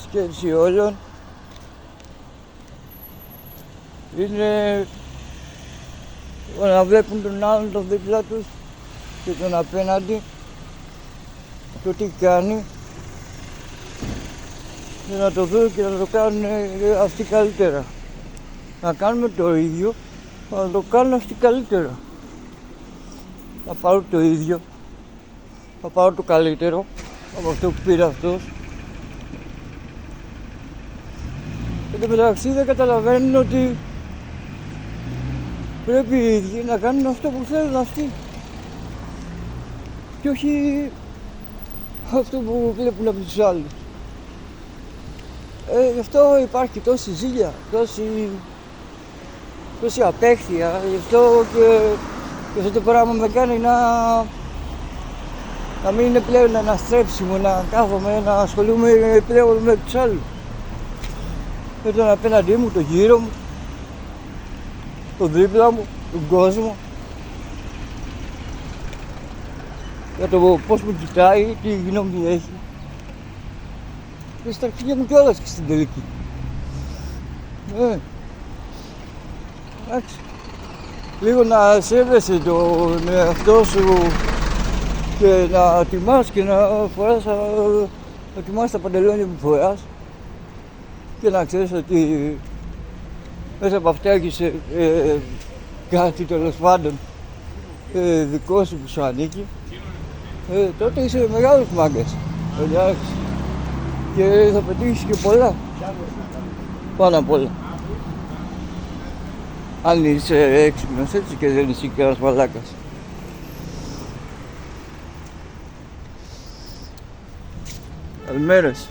σκέψη όλων είναι να βλέπουν τον άλλον τον δίπλα τους και τον απέναντι, το τι κάνει, και να το δουν και να το κάνουν αυτοί καλύτερα. Να κάνουμε το ίδιο, να το κάνουν αυτοί καλύτερα. Να πάρω το ίδιο, θα πάρω το καλύτερο από αυτό που πήρε αυτός. Εν τω μεταξύ δεν καταλαβαίνουν ότι πρέπει οι ίδιοι να κάνουν αυτό που θέλουν αυτοί και όχι αυτό που βλέπουν από τους άλλους. Γι' αυτό υπάρχει τόση ζήλια, τόση απέχθεια, γι' αυτό και αυτό το πράγμα με κάνει να μην είναι πλέον ένα στρέψιμο, να κάθομαι, να ασχολούμαι πλέον με τους άλλους. Με τον απέναντί μου, τον γύρο μου, τον δίπλα μου, τον κόσμο. Για το πώς μου κοιτάει, τι γνώμη έχει. Και στα αρχίδια μου κιόλας και στην τελική. Εντάξει. Λίγο να σέβεσαι τον εαυτό σου και να τιμάς και να φοράς, να τιμάς τα παντελόνια που φοράς και να ξέρεις ότι μέσα από αυτά έχεις κάτι τέλος πάντων δικό σου που σου ανήκει, τότε είσαι μεγάλος μάγκας. Εντάξει. Και θα πετύχεις και πολλά. Πάνω απ' όλα. Αν είσαι έξυπνος έτσι και δεν είσαι και ένας μαλάκας. Καλημέρας.